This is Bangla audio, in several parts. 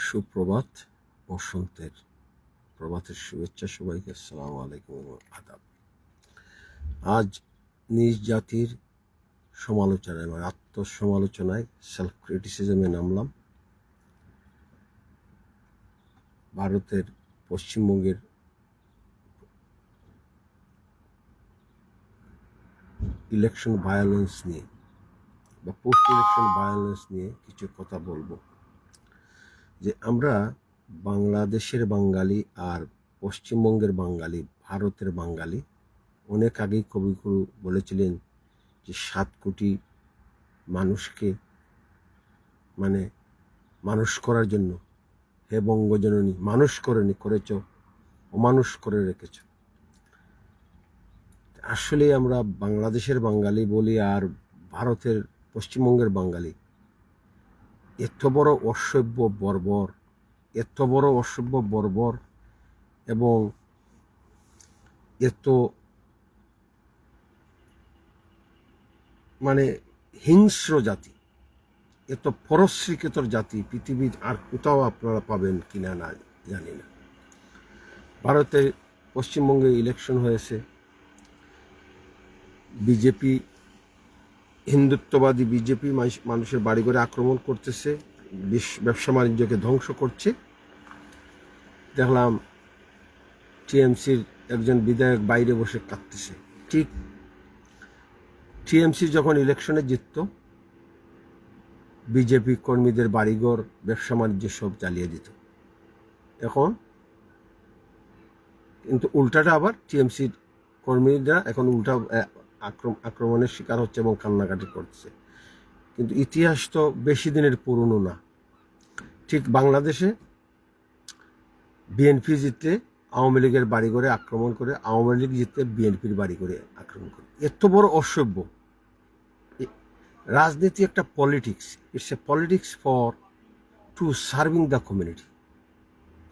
সুপ্রভাত, বসন্তের প্রভাতের শুভেচ্ছা সবাইকে। আসসালামু আলাইকুম এবং আদাব। আজ নিজ জাতির সমালোচনায় বা আত্মসমালোচনায় সেলফ ক্রিটিসিজমে নামলাম। ভারতের পশ্চিমবঙ্গের ইলেকশন ভায়োলেন্স নিয়ে বা পোস্ট ইলেকশন ভায়োলেন্স নিয়ে কিছু কথা বলবো। যে আমরা বাংলাদেশের বাঙালি আর পশ্চিমবঙ্গের বাঙালি, ভারতের বাঙালি, অনেক আগেই কবিগুরু বলেছিলেন যে 7 কোটি মানুষকে মানুষ করার জন্য, হে বঙ্গজননী, মানুষ করেছ, অমানুষ করে রেখেছ। আসলে আমরা বাংলাদেশের বাঙালি বলি আর ভারতের পশ্চিমবঙ্গের বাঙালি এত বড় অসভ্য বর্বর এবং এত হিংস্র জাতি, এত পরশ্রীকৃতর জাতি পৃথিবীর আর কোথাও আপনারা পাবেন কিনা না জানি না। ভারতে পশ্চিমবঙ্গে ইলেকশন হয়েছে, বিজেপি, হিন্দুত্ববাদী বিজেপি মানুষের বাড়ি ঘরে আক্রমণ করতেছে, ব্যবসা বাণিজ্যকে ধ্বংস করছে। দেখলাম টিএমসির একজন বিধায়ক বাইরে বসে কাঁদতেছে। ঠিক টিএমসি যখন ইলেকশনে জিতত, বিজেপি কর্মীদের বাড়িঘর, ব্যবসা বাণিজ্য সব জ্বালিয়ে দিত। এখন কিন্তু উল্টাটা আবার টিএমসির কর্মীরা এখন উল্টা আক্রমণের শিকার হচ্ছে এবং কান্নাকাটি করছে। কিন্তু ইতিহাস তো বেশি দিনের পুরনো না। ঠিক বাংলাদেশে বিএনপি জিতলে আওয়ামী লীগের বাড়ি করে আক্রমণ করে, আওয়ামী লীগ জিতলে বিএনপির বাড়ি করে আক্রমণ করে। এত বড় অসভ্য। রাজনীতি একটা politics, it's a politics for to serving the community.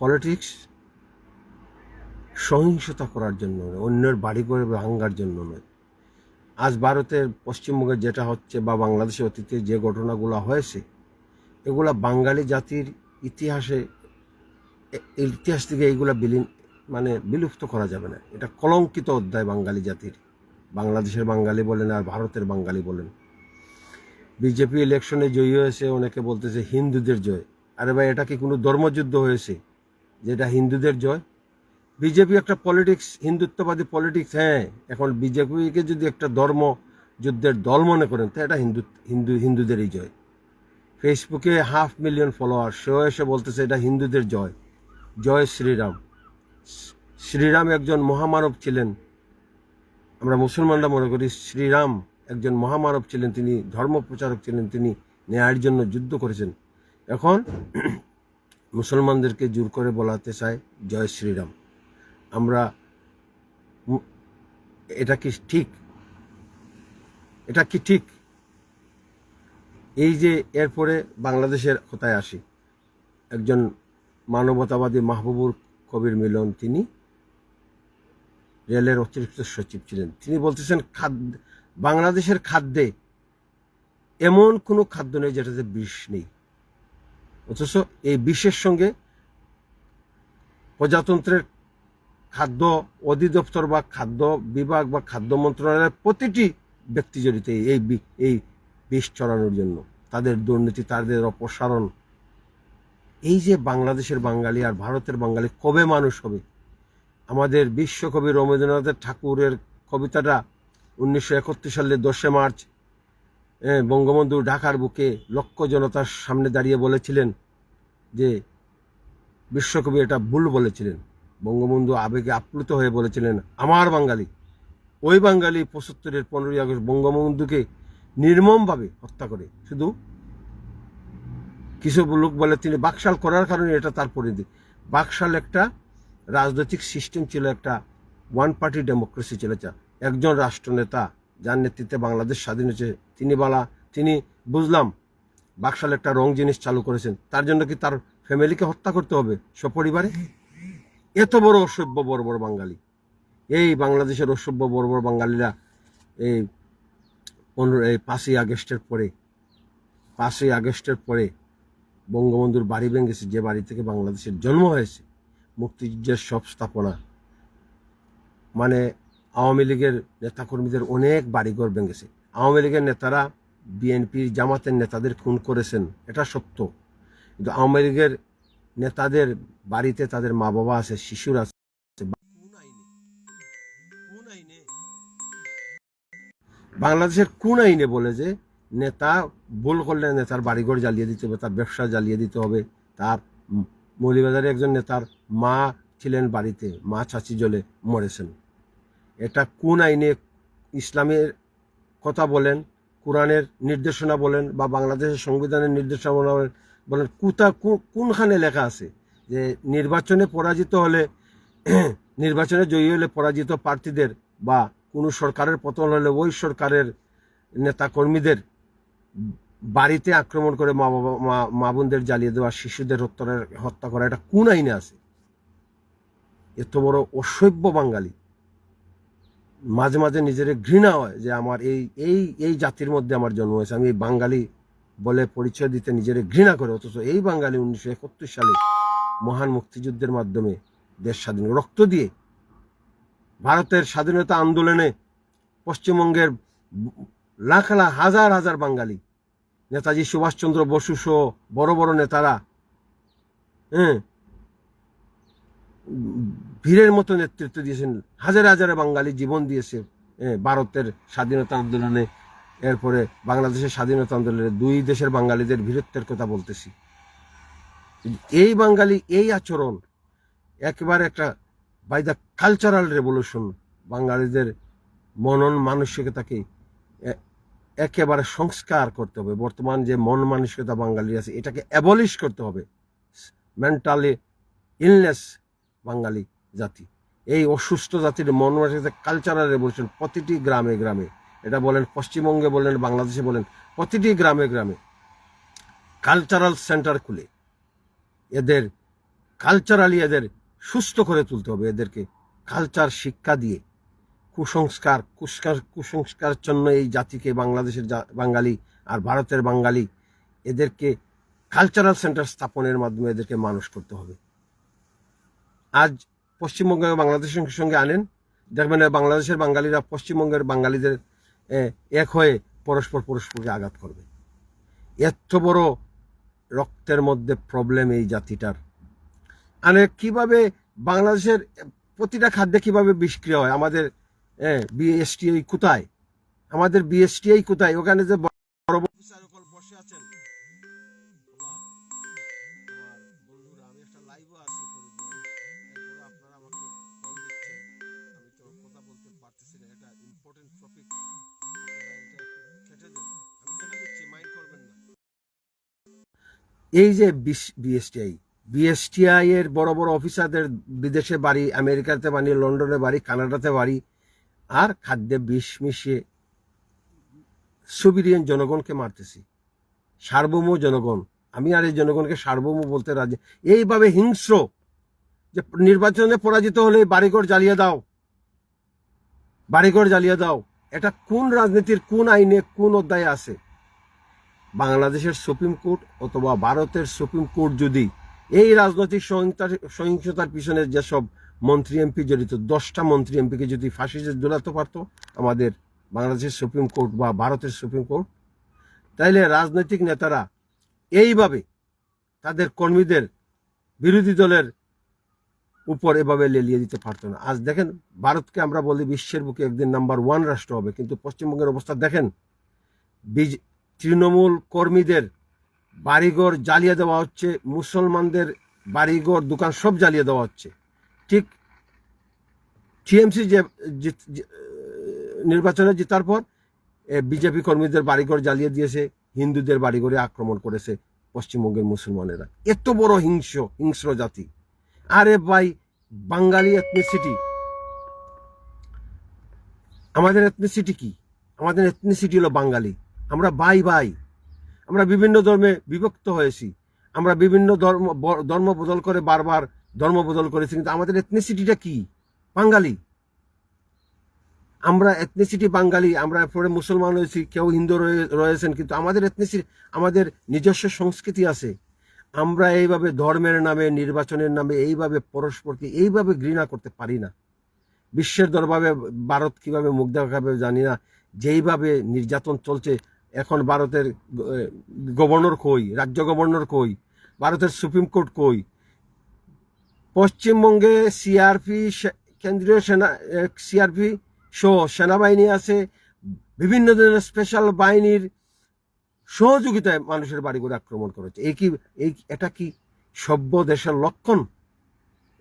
Politics সহিংসতা করার জন্য নয়, অন্যের বাড়ি করে ভাঙ্গার জন্য নয়। আজ ভারতের পশ্চিমবঙ্গে যেটা হচ্ছে বা বাংলাদেশে অতীতে যে ঘটনাগুলো হয়েছে, এগুলা বাঙালি জাতির ইতিহাস থেকে এইগুলা বিলুপ্ত করা যাবে না। এটা কলঙ্কিত অধ্যায় বাঙালি জাতির, বাংলাদেশের বাঙালি বলেন আর ভারতের বাঙালি বলেন। বিজেপি ইলেকশনে জয়ী হয়েছে, অনেকে বলতেছে হিন্দুদের জয়। আরে ভাই, এটা কি কোনো ধর্মযুদ্ধ হয়েছে যেটা হিন্দুদের জয়? বিজেপি একটা পলিটিক্স, হিন্দুত্ববাদী পলিটিক্স। হ্যাঁ, এখন বিজেপিকে যদি একটা ধর্ম যুদ্ধের দল মনে করেন তো এটা হিন্দুদেরই জয়। ফেসবুকে 500,000 ফলোয়ার, সেও এসে বলতেছে এটা হিন্দুদের জয়। জয় শ্রীরাম। শ্রীরাম একজন মহামানব ছিলেন। আমরা মুসলমানরা মনে করি শ্রীরাম একজন মহামানব ছিলেন, তিনি ধর্ম প্রচারক ছিলেন, তিনি ন্যায়ের জন্য যুদ্ধ করেছেন। এখন মুসলমানদেরকে জোর করে বলাতে চায় জয় শ্রীরাম। আমরা এটা কি ঠিক? এটা কি ঠিক? এই যে এরপরে বাংলাদেশের কথায় আসি, একজন মানবতাবাদী মাহবুবুর কবির মিলন, তিনি রেলের অতিরিক্ত সচিব ছিলেন। তিনি বলতেছেন বাংলাদেশের খাদ্যে এমন কোনো খাদ্য নেই যেটাতে বিষ নেই, অথচ এই বিষের সঙ্গে প্রজাতন্ত্রের খাদ্য অধিদপ্তর বা খাদ্য বিভাগ বা খাদ্য মন্ত্রণালয়ের প্রতিটি ব্যক্তি জড়িত এই বিষ ছড়ানোর জন্য। তাদের দুর্নীতি, তাদের অপসারণ। এই যে বাংলাদেশের বাঙালি আর ভারতের বাঙালি কবে মানুষ হবে? আমাদের বিশ্বকবি রবীন্দ্রনাথ ঠাকুরের কবিতাটা 1931 সালে 10 মার্চ বঙ্গবন্ধু ঢাকার বুকে লক্ষ জনতার সামনে দাঁড়িয়ে বলেছিলেন যে, বিশ্বকবি এটা ভুল বলেছিলেন। বঙ্গবন্ধু আবেগে আপ্লুত হয়ে বলেছিলেন আমার বাঙালি। ওই বাঙালি 75-এর 15ই আগস্ট বঙ্গবন্ধুকে নির্মমভাবে হত্যা করে। শুধু কিছু লোক বলে তিনি বাকশাল করার কারণে এটা তার পরিধি। বাকশাল একটা রাজনৈতিক সিস্টেম ছিল, একটা ওয়ান পার্টি ডেমোক্রেসি ছিল। একজন রাষ্ট্রনেতা যার নেতৃত্বে বাংলাদেশ স্বাধীন হয়েছে, তিনি বুঝলাম বাকশাল একটা রং জিনিস চালু করেছেন, তার জন্য কি তার ফ্যামিলিকে হত্যা করতে হবে সপরিবারে? এত বড় অসভ্য বর্বর বাঙালি। এই বাংলাদেশের অসভ্য বর্বর বাঙালিরা এই 5ই আগস্টের পরে বঙ্গবন্ধুর বাড়ি ভেঙেছে, যে বাড়ি থেকে বাংলাদেশের জন্ম হয়েছে, মুক্তিযুদ্ধের সব স্থাপনা, মানে আওয়ামী লীগের নেতাকর্মীদের অনেক বাড়িঘর ভেঙেছে। আওয়ামী লীগের নেতারা বিএনপির জামাতের নেতাদের খুন করেছেন, এটা সত্য, কিন্তু আওয়ামী লীগের নেতাদের বাড়িতে তাদের মা বাবা আছে, শিশুরা আছে। বাংলাদেশের কোন আইনে বলে যে নেতা ভুল করলে নেতার বাড়িঘর জ্বালিয়ে দিতে হবে, তার ব্যবসা জ্বালিয়ে দিতে হবে? তার মৌলভীবাজারে একজন নেতার মা ছিলেন বাড়িতে, মা চাচি জ্বলে মরেছেন। এটা কোন আইনে? ইসলামের কথা বলেন, কোরআনের নির্দেশনা বলেন, বা বাংলাদেশের সংবিধানের নির্দেশনা বলেন, কোনখানে লেখা আছে যে নির্বাচনে পরাজিত হলে, নির্বাচনে জয়ী হলে পরাজিত প্রার্থীদের বা কোনো সরকারের পতন হলে ওই সরকারের নেতা কর্মীদের বাড়িতে আক্রমণ করে মা বোনদের জ্বালিয়ে দেওয়া, শিশুদের হত্যা করা, এটা কোন আইনে আছে? এত বড় অসভ্য বাঙালি। মাঝে মাঝে নিজের ঘৃণা হয় যে আমার এই জাতির মধ্যে আমার জন্ম হয়েছে, আমি এই বাঙালি বলে পরিচয় দিতে নিজের ঘৃণা করে। অথচ এই বাঙালি 1971 সালে মহান মুক্তিযুদ্ধের মাধ্যমে দেশ স্বাধীন, রক্ত দিয়ে ভারতের স্বাধীনতা আন্দোলনে পশ্চিমবঙ্গের লাখ লাখ হাজার হাজার বাঙালি, নেতাজি সুভাষচন্দ্র বসু সহ বড় বড় নেতারা বীরের মতো নেতৃত্ব দিয়েছেন, হাজারে হাজারে বাঙালি জীবন দিয়েছে ভারতের স্বাধীনতা আন্দোলনে। এরপরে বাংলাদেশের স্বাধীনতা আন্দোলনে দুই দেশের বাঙালিদের বীরত্বের কথা বলতেছি। এই বাঙালি এই আচরণ একেবারে একটা বাই দ্য কালচারাল রেভলিউশন, বাঙালিদের মনন মানসিকতাকে একেবারে সংস্কার করতে হবে। বর্তমান যে মন মানসিকতা বাঙালির আছে, এটাকে অ্যাবলিশ করতে হবে। মেন্টালি ইলনেস বাঙালি জাতি, এই অসুস্থ জাতির মন মানসিকতা, কালচারাল রেভলিউশন প্রতিটি গ্রামে গ্রামে, এটা বলেন পশ্চিমবঙ্গে বলেন বাংলাদেশে বলেন, প্রতিটি গ্রামে গ্রামে কালচারাল সেন্টার খুলে এদের কালচারালি এদের সুস্থ করে তুলতে হবে। এদেরকে কালচার শিক্ষা দিয়ে কুসংস্কার জন্য এই জাতিকে, বাংলাদেশের বাঙালি আর ভারতের বাঙালি, এদেরকে কালচারাল সেন্টার স্থাপনের মাধ্যমে এদেরকে মানুষ করতে হবে। আজ পশ্চিমবঙ্গে বাংলাদেশের সঙ্গে আনেন, দেখবেন বাংলাদেশের বাঙালিরা পশ্চিমবঙ্গের বাঙালিদের এক হয়ে পরস্পরকে আঘাত করবে। এত বড় রক্তের মধ্যে প্রবলেম এই জাতিটার। মানে কিভাবে বাংলাদেশের প্রতিটা খাদ্যে কিভাবে বিষক্রিয়া হয়? আমাদের বিএসটিআই কোথায়? আমাদের বিএসটিআই কোথায়? ওখানে যে বড় অফিসার বসে আছেন, আমি একটা লাইভে আছি, এরপরে আপনারা আমাকে কল দিচ্ছেন, আমি তো কথা বলতে পারতেছি না, এটা ইম্পর্টেন্ট টপিক, আপনারা এটা একটু কেটে দেন, আমি কেটে দিচ্ছি, মাইন্ড করবেন না। এই যে বিএসটিআই এর বড় বড় অফিসারদের বিদেশে বাড়ি, আমেরিকাতে বাড়ি, লন্ডনে বাড়ি, কানাডাতে বাড়ি, আর খাদ্যে বিষ মিশিয়ে সুবিরিয়ান জনগণকে মারতেছি। সার্বভৌম জনগণ, আমি আর এই জনগণকে সার্বভৌম বলতে রাজি। এইভাবে হিংস্র যে নির্বাচনে পরাজিত হলে বাড়িঘর জ্বালিয়ে দাও, বাড়িঘর জ্বালিয়ে দাও, এটা কোন রাজনীতির কোন আইনে কোন অধ্যায়ে আছে? বাংলাদেশের সুপ্রিম কোর্ট অথবা ভারতের সুপ্রিম কোর্ট যদি এই রাজনৈতিক সহিংসতার পিছনে যেসব মন্ত্রী এমপি জড়িত, 10টা মন্ত্রী এমপিকে যদি ফাঁসিতে ঝুলাতে পারতো আমাদের বাংলাদেশের সুপ্রিম কোর্ট বা ভারতের সুপ্রিম কোর্ট, তাইলে রাজনৈতিক নেতারা এইভাবে তাদের কর্মীদের বিরোধী দলের উপর এভাবে লেলিয়ে দিতে পারতো না। আজ দেখেন, ভারতকে আমরা বলি বিশ্বের বুকে একদিন নাম্বার 1 রাষ্ট্র হবে, কিন্তু পশ্চিমবঙ্গের অবস্থা দেখেন। তৃণমূল কর্মীদের বাড়িঘর জ্বালিয়ে দেওয়া হচ্ছে, মুসলমানদের বাড়িঘর দোকান সব জ্বালিয়ে দেওয়া হচ্ছে। ঠিক টিএমসি যে নির্বাচনে জেতার পর বিজেপি কর্মীদের বাড়িঘর জ্বালিয়ে দিয়েছে, হিন্দুদের বাড়িঘরে আক্রমণ করেছে পশ্চিমবঙ্গের মুসলমানেরা। এত বড় হিংস্র জাতি। আরে ভাই, বাঙালি এথনিসিটি, আমাদের এথনিসিটি কি? আমাদের এথনিসিটি হলো বাঙালি। আমরা ভাই ভাই, আমরা বিভিন্ন ধর্মে বিভক্ত হয়েছি, আমরা বিভিন্ন ধর্ম বদল করে বারবার ধর্ম বদল করেছি, কিন্তু আমাদের এথনিসিটিটা কি? বাঙালি। আমরা এথনিসিটি বাঙালি, আমরা পরে মুসলমান হয়েছি, কেউ হিন্দু রয়েছেন, কিন্তু আমাদের এথনিসিটি, আমাদের নিজস্ব সংস্কৃতি আছে, আমরা এইভাবে ধর্মের নামে, নির্বাচনের নামে এইভাবে পরস্পরকে এইভাবে ঘৃণা করতে পারি না। বিশ্বের দরবারে ভারত কিভাবে মুখ দেখাবে জানি না, যেইভাবে নির্যাতন চলছে। এখন ভারতের গভর্নর কই, রাজ্য গভর্নর কই, ভারতের সুপ্রিম কোর্ট কই, পশ্চিমবঙ্গে সিআরপি, কেন্দ্রীয় সিআরপি সহ সেনাবাহিনী আছে, বিভিন্ন ধরনের স্পেশাল বাহিনীর সহযোগিতায় মানুষের বাড়ি করে আক্রমণ করেছে। এটা কি সভ্য দেশের লক্ষণ?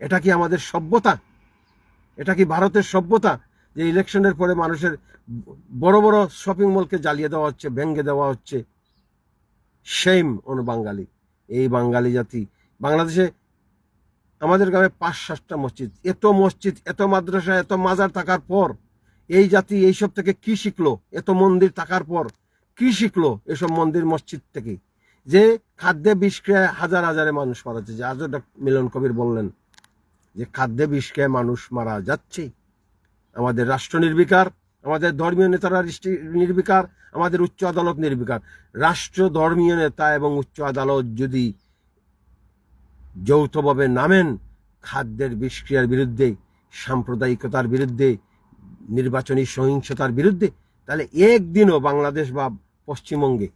এটা কি আমাদের সভ্যতা? এটা কি ভারতের সভ্যতা যে ইলেকশনের পরে মানুষের বড় বড় শপিং মলকে জ্বালিয়ে দেওয়া হচ্ছে, ভেঙে দেওয়া হচ্ছে? শেম অন বাঙালি। এই বাঙালি জাতি, বাংলাদেশে আমাদের গ্রামে 5-7টা মসজিদ, এত মাদ্রাসা, এত মাজার থাকার পর এই জাতি এইসব থেকে কি শিখলো? এত মন্দির থাকার পর কি শিখলো এসব মন্দির মসজিদ থেকে? যে খাদ্যে বিষ খেয়ে হাজার হাজারে মানুষ মারা যাচ্ছে, যে আজও মিলন কবির বললেন যে খাদ্যে বিষ খেয়ে মানুষ মারা যাচ্ছে। আমাদের রাষ্ট্র নির্বিকার, আমাদের ধর্মীয় নেতারা নির্বিকার, আমাদের উচ্চ আদালত নির্বিকার। রাষ্ট্র, ধর্মীয় নেতা এবং উচ্চ আদালত যদি যৌথভাবে নামেন খাদ্যের বিষক্রিয়ার বিরুদ্ধে, সাম্প্রদায়িকতার বিরুদ্ধে, নির্বাচনী সহিংসতার বিরুদ্ধে, তাহলে একদিনও বাংলাদেশ বা পশ্চিমবঙ্গে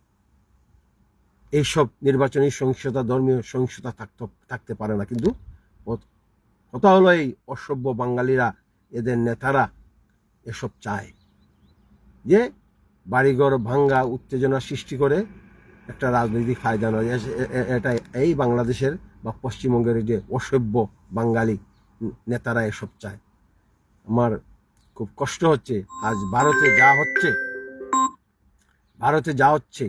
এইসব নির্বাচনী সহিংসতা, ধর্মীয় সহিংসতা থাকতে পারে না। কিন্তু কথা হলো এই অসভ্য বাঙালিরা, এদের নেতারা এসব চায়, যে বাড়িঘর ভাঙ্গা, উত্তেজনা সৃষ্টি করে একটা রাজনৈতিক ফায়দা নয়। এটা এই বাংলাদেশের বা পশ্চিমবঙ্গের যে অসভ্য বাঙালি নেতারা এসব চায়। আমার খুব কষ্ট হচ্ছে আজ ভারতে যা হচ্ছে,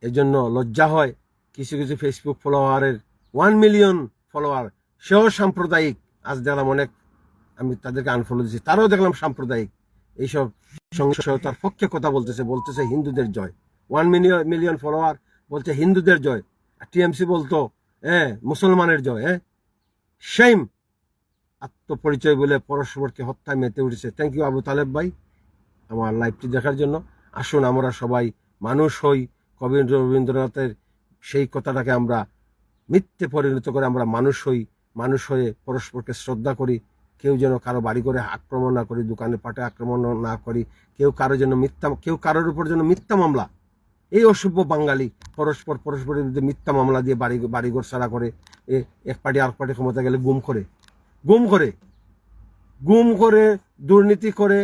এজন্য লজ্জা হয়। কিছু কিছু ফেসবুক ফলোয়ারের 1 মিলিয়ন ফলোয়ার, সেও সাম্প্রদায়িক। আজ দেখলাম অনেক, আমি তাদেরকে আনফলো দিচ্ছি, তারাও দেখলাম সাম্প্রদায়িক। এইসব সহিংসতার পক্ষে কথা বলতেছে হিন্দুদের জয়। 1 মিলিয়ন ফলোয়ার বলছে হিন্দুদের জয়, আর টিএমসি বলতো মুসলমানের জয়। শেম। আত্মপরিচয় বলে পরস্পরকে হত্যায় মেতে উঠেছে। থ্যাংক ইউ আবু তালেব ভাই আমার লাইভটি দেখার জন্য। আসুন আমরা সবাই মানুষ হই, কবি রবীন্দ্রনাথের সেই কথাটাকে আমরা মিথ্যে পরিণত করে আমরা মানুষ হয়ে পরস্পরকে শ্রদ্ধা করি। কেউ যেন কারো বাড়ি করে আক্রমণ না করি, দোকানে পাটে আক্রমণ না করি, কেউ কারোর উপর যেন মিথ্যা মামলা, এই অসভ্য বাঙালি পরস্পরের বিরুদ্ধে মিথ্যা মামলা দিয়ে বাড়িঘর সারা করে, এক পার্টি আর পার্টি ক্ষমতা গেলে গুম করে দুর্নীতি করে,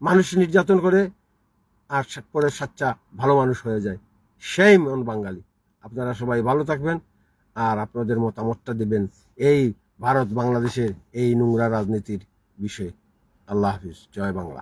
মানুষ নির্যাতন করে, আর পরে সাচ্চা ভালো মানুষ হয়ে যায়। শেম অন বাঙালি। আপনারা সবাই ভালো থাকবেন আর আপনাদের মতামতটা দিবেন এই ভারত বাংলাদেশের এই নোংরা রাজনীতির বিষয়ে। আল্লাহ হাফিজ। জয় বাংলা।